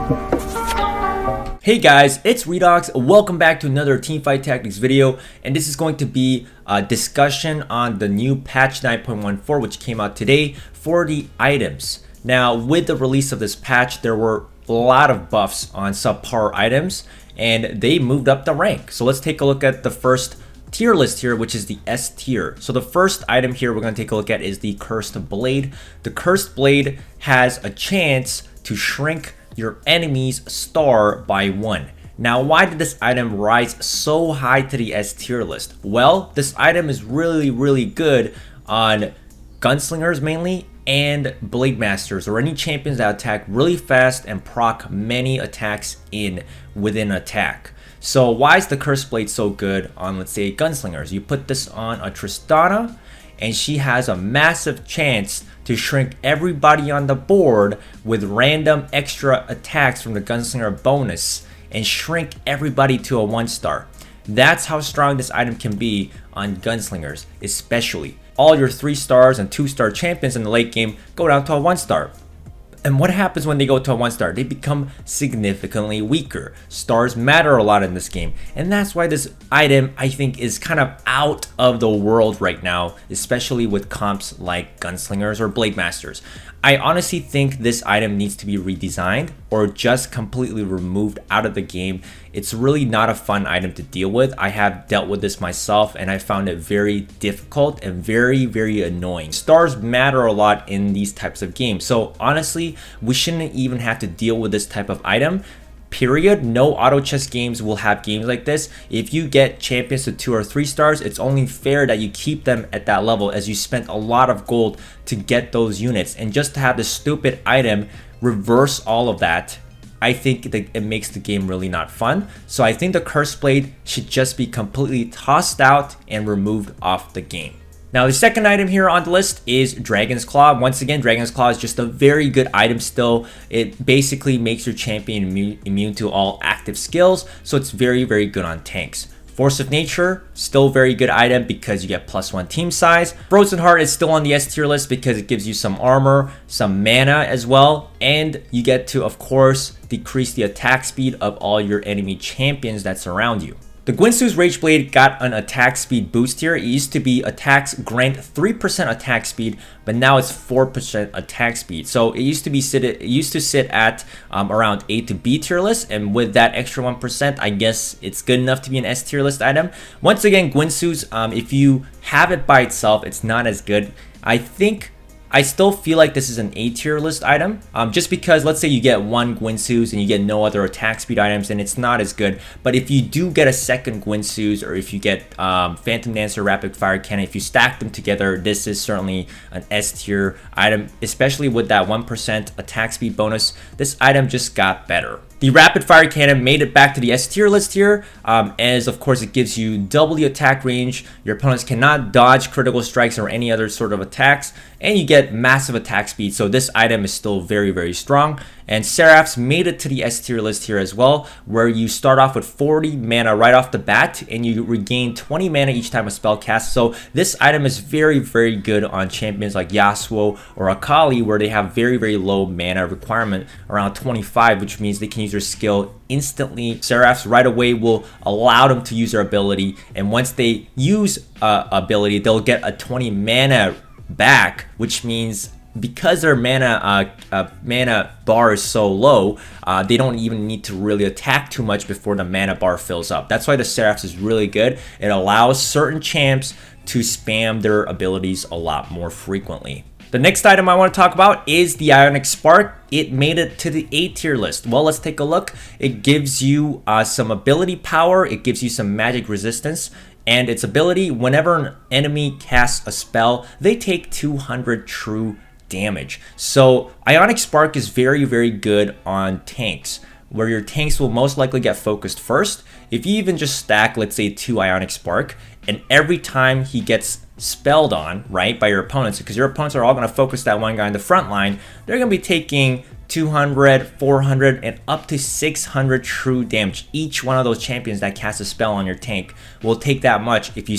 Hey guys, it's Redox. Welcome back to another Teamfight Tactics video, and this is going to be a discussion on the new patch 9.14 which came out today for the items. Now, with the release of this patch, there were a lot of buffs on subpar items and they moved up the rank. So let's take a look at the first tier list here, which is the S tier. So the first item here we're going to take a look at is the Cursed Blade. The Cursed Blade has a chance to shrink your enemy's star by 1. Now, why did this item rise so high to the S tier list? Well, this item is really good on gunslingers mainly, and blade masters, or any champions that attack really fast and proc many attacks within attack. So why is the Cursed Blade so good on, let's say, gunslingers? You put this on a Tristana and she has a massive chance to shrink everybody on the board with random extra attacks from the gunslinger bonus and shrink everybody to a 1-star. That's how strong this item can be on gunslingers, especially. All your 3-stars and 2-star champions in the late game go down to a 1-star. And what happens when they go to a 1-star? They become significantly weaker. Stars matter a lot in this game. And that's why this item, I think, is kind of out of the world right now, especially with comps like gunslingers or blade masters. I honestly think this item needs to be redesigned or just completely removed out of the game. It's really not a fun item to deal with. I have dealt with this myself and I found it very difficult and very annoying. Stars matter a lot in these types of games. So honestly, we shouldn't even have to deal with this type of item. Period. No auto chess games will have games like this. If you get champions to 2 or 3 stars, it's only fair that you keep them at that level, as you spent a lot of gold to get those units. And just to have this stupid item reverse all of that, I think that it makes the game really not fun. So I think the Cursed Blade should just be completely tossed out and removed off the game. Now, the second item here on the list is Dragon's Claw. Once again, Dragon's Claw is just a very good item still. It basically makes your champion immune to all active skills, so it's very good on tanks. Force of Nature, still very good item because you get +1 team size. Frozen Heart is still on the S tier list because it gives you some armor, some mana as well, and you get to, of course, decrease the attack speed of all your enemy champions that surround you. The Guinsoo's Rageblade got an attack speed boost here. It used to be attacks grant 3% attack speed, but now it's 4% attack speed. So it used to sit at around A to B tier list, and with that extra 1%, I guess it's good enough to be an S tier list item. Once again, Guinsoo's, if you have it by itself, it's not as good. I still feel like this is an A tier list item, just because let's say you get 1 Guinsoo's and you get no other attack speed items, and it's not as good. But if you do get a second Guinsoo's, or if you get Phantom Dancer, Rapid Fire Cannon, if you stack them together, this is certainly an S tier item, especially with that 1% attack speed bonus. This item just got better. The Rapid Fire Cannon made it back to the S tier list here, as of course it gives you double the attack range. Your opponents cannot dodge critical strikes or any other sort of attacks, and you get massive attack speed. So this item is still very strong. And Seraphs made it to the S tier list here as well, where you start off with 40 mana right off the bat, and you regain 20 mana each time a spell casts. So this item is very good on champions like Yasuo or Akali, where they have very low mana requirement, around 25, which means they can use their skill instantly. Seraphs right away will allow them to use their ability, and once they use ability, they'll get a 20 mana back, which means because their mana bar is so low, they don't even need to really attack too much before the mana bar fills up. That's why the Seraphs is really good. It allows certain champs to spam their abilities a lot more frequently. The next item I want to talk about is the Ionic Spark. It made it to the A tier list. Well, let's take a look. It gives you some ability power. It gives you some magic resistance. And its ability, whenever an enemy casts a spell, they take 200 true damage. So Ionic Spark is very good on tanks, where your tanks will most likely get focused first. If you even just stack, let's say, 2 Ionic Spark, and every time he gets spelled on, right, by your opponents, because your opponents are all going to focus that one guy in the front line, they're going to be taking 200, 400, and up to 600 true damage. Each one of those champions that cast a spell on your tank will take that much if you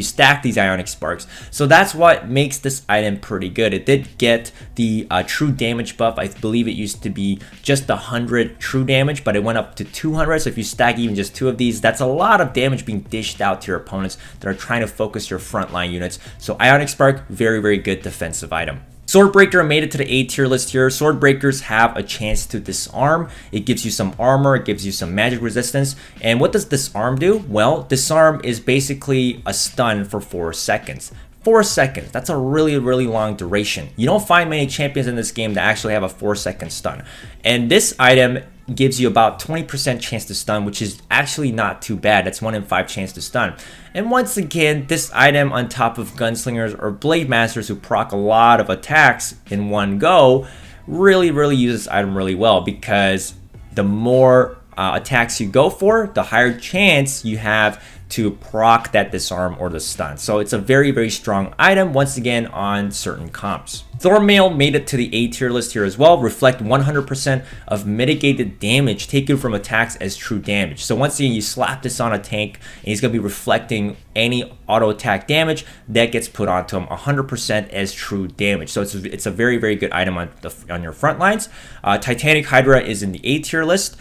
stack these Ionic Sparks. So that's what makes this item pretty good. It did get the true damage buff. I believe it used to be just 100 true damage, but it went up to 200. So if you stack even just 2 of these, that's a lot of damage being dished out to your opponents that are trying to focus your frontline units. So Ionic Spark, very, very good defensive item. Swordbreaker made it to the A tier list here. Swordbreakers have a chance to disarm. It gives you some armor, it gives you some magic resistance. And what does disarm do? Well, disarm is basically a stun for 4 seconds. 4 seconds, that's a really, really long duration. You don't find many champions in this game that actually have a 4-second stun. And this item gives you about 20% chance to stun, which is actually not too bad. That's 1 in 5 chance to stun. And once again, this item on top of gunslingers or blade masters who proc a lot of attacks in one go really uses this item really well, because the more attacks you go for, the higher chance you have to proc that disarm or the stun. So it's a very, very strong item once again on certain comps. Thor Male made it to the A tier list here as well. Reflect 100% of mitigated damage taken from attacks as true damage. So once again, you slap this on a tank and he's going to be reflecting any auto attack damage that gets put onto him 100% as true damage. So it's a very, very good item on your front lines. Titanic Hydra is in the A tier list.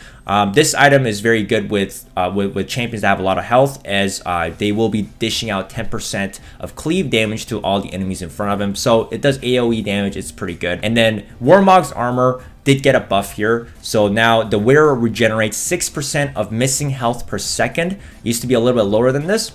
This item is very good with champions that have a lot of health, as they will be dishing out 10% of cleave damage to all the enemies in front of him. So it does AoE damage, it's pretty good. And then Warmog's armor did get a buff here. So now the wearer regenerates 6% of missing health per second. It used to be a little bit lower than this.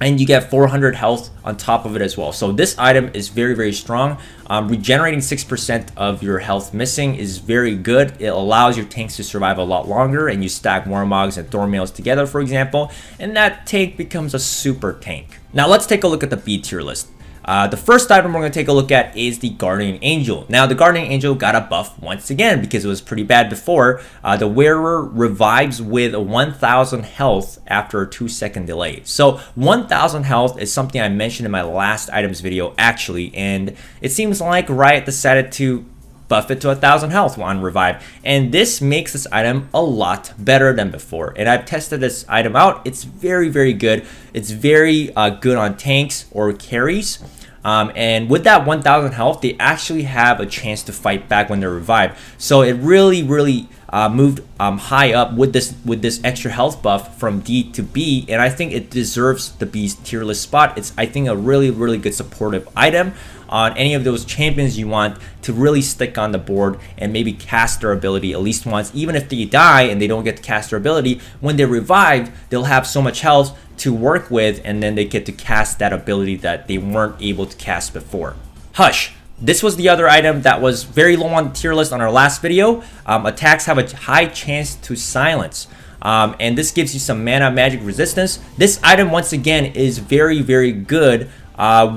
And you get 400 health on top of it as well. So this item is very, very strong. Regenerating 6% of your health missing is very good. It allows your tanks to survive a lot longer, and you stack Warmogs and Thor Males together, for example, and that tank becomes a super tank. Now let's take a look at the B tier list. The first item we're going to take a look at is the Guardian Angel. Now, the Guardian Angel got a buff once again because it was pretty bad before. The wearer revives with 1,000 health after a 2-second delay. So 1,000 health is something I mentioned in my last items video actually, and it seems like Riot decided to buff it to 1,000 health on revive, and this makes this item a lot better than before. And I've tested this item out. It's very, very good. It's very good on tanks or carries. And with that 1,000 health, they actually have a chance to fight back when they're revived. So it really moved high up with this extra health buff from D to B, and I think it deserves the B's tier list spot. It's, I think, a really good supportive item on any of those champions you want to really stick on the board and maybe cast their ability at least once. Even if they die and they don't get to cast their ability, when they revive, they'll have so much health to work with, and then they get to cast that ability that they weren't able to cast before. Hush. This was the other item that was very low on the tier list on our last video. Attacks have a high chance to silence. And this gives you some mana magic resistance. This item, once again, is very good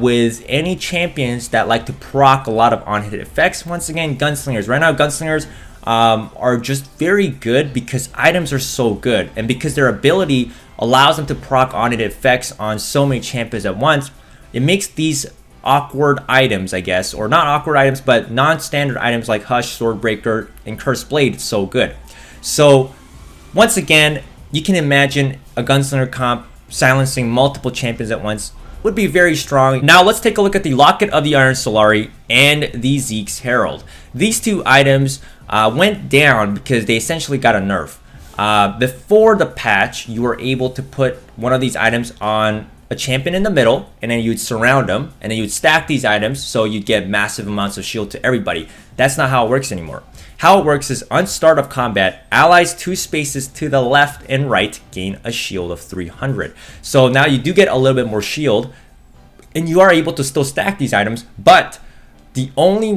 with any champions that like to proc a lot of on-hit effects. Once again, gunslingers. Right now, gunslingers are just very good because items are so good, and because their ability allows them to proc on-hit effects on so many champions at once. It makes these awkward items, I guess, or not awkward items, but non-standard items like Hush, Swordbreaker, and Cursed Blade so good. So once again, you can imagine a gunslinger comp silencing multiple champions at once would be very strong. Now let's take a look at the Locket of the Iron Solari and the Zekes Herald. These two items went down because they essentially got a nerf. Before the patch, you were able to put one of these items on a champion in the middle, and then you'd surround them, and then you'd stack these items so you'd get massive amounts of shield to everybody. That's not how it works anymore. How it works is on start of combat, allies 2 spaces to the left and right gain a shield of 300. So now you do get a little bit more shield, and you are able to still stack these items, but the only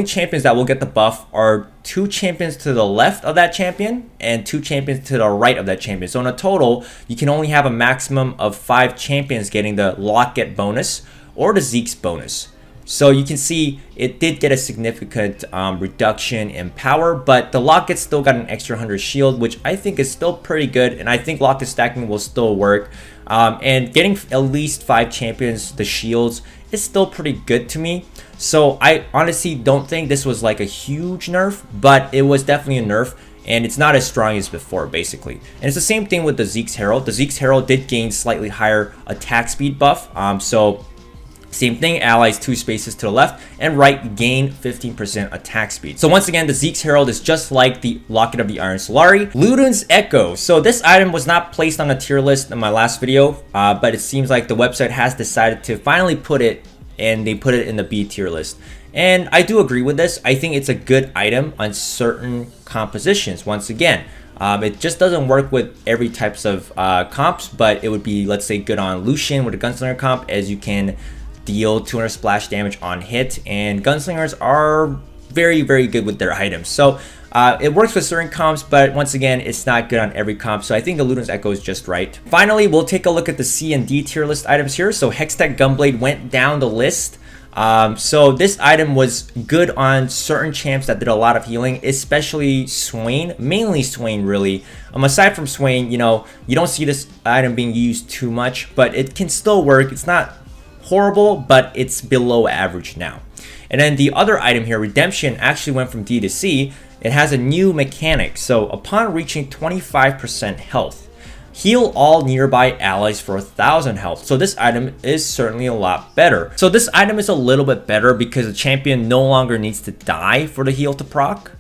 champions that will get the buff are 2 champions to the left of that champion and 2 champions to the right of that champion. So in a total, you can only have a maximum of 5 champions getting the Locket bonus or the Zeke's bonus. So you can see it did get a significant reduction in power, but the Locket still got an extra 100 shield, which I think is still pretty good, and I think Locket stacking will still work. And getting at least 5 champions the shields is still pretty good to me. So I honestly don't think this was like a huge nerf, but it was definitely a nerf, and it's not as strong as before, basically. And it's the same thing with the Zekes Herald. The Zekes Herald did gain slightly higher attack speed buff, so same thing, allies 2 spaces to the left and right gain 15% attack speed. So once again, the Zekes Herald is just like the Locket of the Iron Solari. Ludin's Echo. So this item was not placed on a tier list in my last video, but it seems like the website has decided to finally put it, and they put it in the B tier list. And I do agree with this. I think it's a good item on certain compositions. Once again, it just doesn't work with every types of comps, but it would be, let's say, good on Lucian with a Gunslinger comp, as you can deal 200 splash damage on hit, and gunslingers are very, very good with their items. So it works with certain comps, but once again, it's not good on every comp. So I think the Ludin's Echo is just right. Finally, we'll take a look at the C and D tier list items here. So Hextech Gunblade went down the list. So this item was good on certain champs that did a lot of healing, especially Swain, mainly Swain really. Aside from Swain, you know, you don't see this item being used too much, but it can still work. It's not horrible, but it's below average now. And then the other item here, Redemption, actually went from D to C. It has a new mechanic. So upon reaching 25% health, heal all nearby allies for 1,000 health. So this item is certainly a lot better. So this item is a little bit better because the champion no longer needs to die for the heal to proc.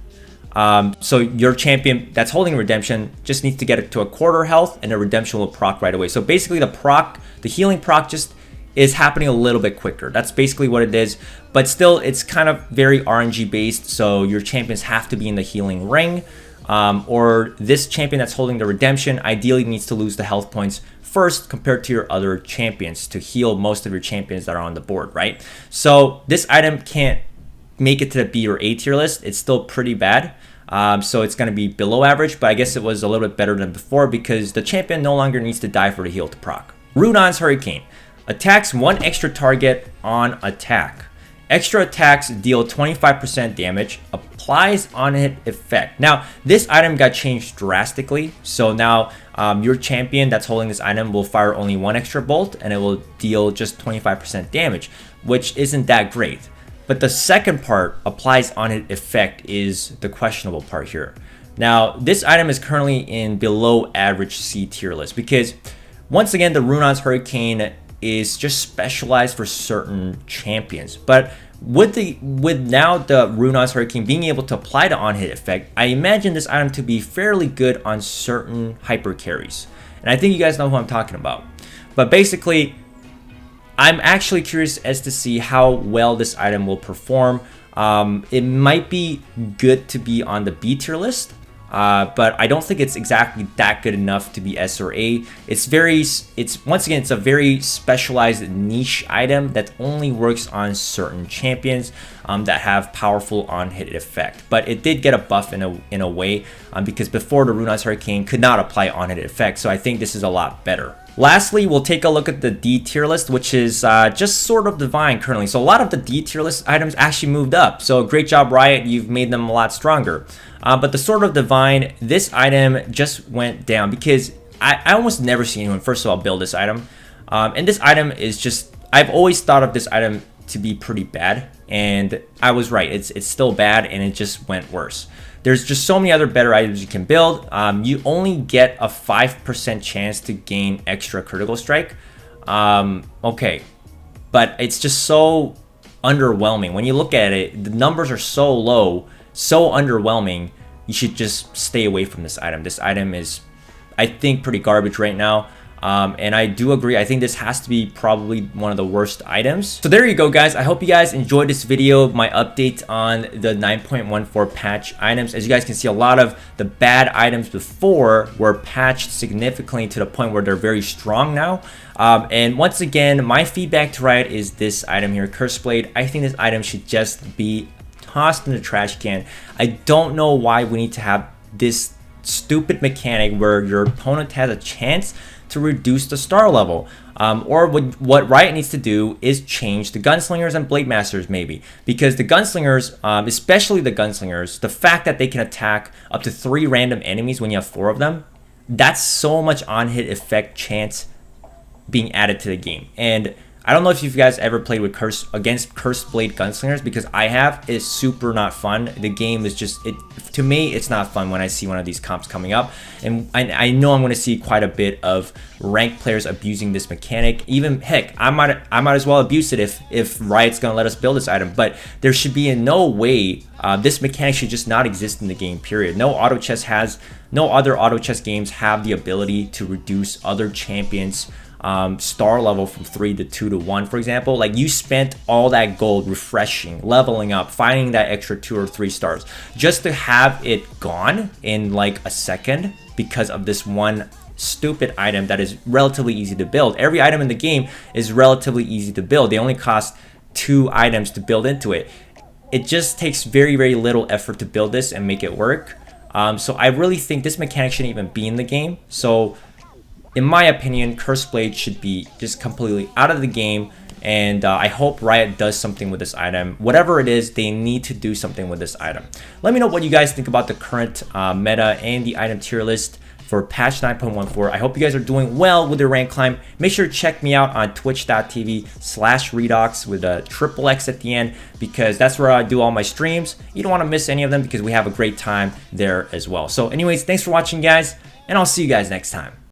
So your champion that's holding Redemption just needs to get it to a quarter health, and the Redemption will proc right away. So basically the healing proc just is happening a little bit quicker. That's basically what it is, but still it's kind of very RNG based, so your champions have to be in the healing ring, or this champion that's holding the Redemption ideally needs to lose the health points first compared to your other champions to heal most of your champions that are on the board, right? So this item can't make it to the B or A tier list. It's still pretty bad. So it's going to be below average, but I guess it was a little bit better than before because the champion no longer needs to die for the heal to proc. Rudon's Hurricane. Attacks 1 extra target on attack. Extra attacks deal 25% damage, applies on hit effect. Now, this item got changed drastically. So now your champion that's holding this item will fire only 1 extra bolt, and it will deal just 25% damage, which isn't that great. But the second part, applies on hit effect, is the questionable part here. Now, this item is currently in below average C tier list because, once again, the Rudon's Hurricane is just specialized for certain champions. But with now the Rudon's Hurricane being able to apply the on-hit effect, I imagine this item to be fairly good on certain hyper carries. And I think you guys know who I'm talking about. But basically, I'm actually curious as to see how well this item will perform. It might be good to be on the B tier list, but I don't think it's exactly that good enough to be S or A. It's once again, it's a very specialized niche item that only works on certain champions that have powerful on-hit effect. But it did get a buff in a way because before the Rudon's Hurricane could not apply on-hit effect. So I think this is a lot better. Lastly, we'll take a look at the D tier list, which is just sort of divine currently. So a lot of the D tier list items actually moved up. So great job, Riot. You've made them a lot stronger. But the Sword of Divine, this item just went down because I almost never see anyone, first of all, build this item. And this item is just, I've always thought of this item to be pretty bad. And I was right. It's still bad, and it just went worse. There's just so many other better items you can build. You only get a 5% chance to gain extra critical strike. Okay, but it's just so underwhelming. When you look at it, the numbers are so low, so underwhelming. You should just stay away from this item. This item is, I think, pretty garbage right now. And I do agree. I think this has to be probably one of the worst items. So there you go, guys. I hope you guys enjoyed this video, my update on the 9.14 patch items. As you guys can see, a lot of the bad items before were patched significantly to the point where they're very strong now. And once again, my feedback to Riot is this item here, Curse Blade. I think this item should just be tossed in the trash can. I don't know why we need to have this stupid mechanic where your opponent has a chance to reduce the star level. Or what Riot needs to do is change the gunslingers and blade masters maybe, because the gunslingers, especially the gunslingers, the fact that they can attack up to 3 random enemies when you have 4 of them, that's so much on hit effect chance being added to the game. And I don't know if you guys ever played with against Cursed Blade Gunslingers, because I have. It's super not fun. The game is just, to me, it's not fun when I see one of these comps coming up. And I know I'm going to see quite a bit of ranked players abusing this mechanic. Even, heck, I might as well abuse it if Riot's going to let us build this item. But there should be in no way, this mechanic should just not exist in the game, period. No other auto chess games have the ability to reduce other champions' star level from 3 to 2 to 1, for example. Like, you spent all that gold refreshing, leveling up, finding that extra 2 or 3 stars just to have it gone in like a second because of this one stupid item that is relatively easy to build. Every item in the game is relatively easy to build. They only cost 2 items to build into it. It just takes very, very little effort to build this and make it work. So I really think this mechanic shouldn't even be in the game. So in my opinion, Cursed Blade should be just completely out of the game, and I hope Riot does something with this item. Whatever it is, they need to do something with this item. Let me know what you guys think about the current meta and the item tier list for patch 9.14. I hope you guys are doing well with your rank climb. Make sure to check me out on twitch.tv/Redox with a triple X at the end, because that's where I do all my streams. You don't want to miss any of them because we have a great time there as well. So anyways, thanks for watching, guys, and I'll see you guys next time.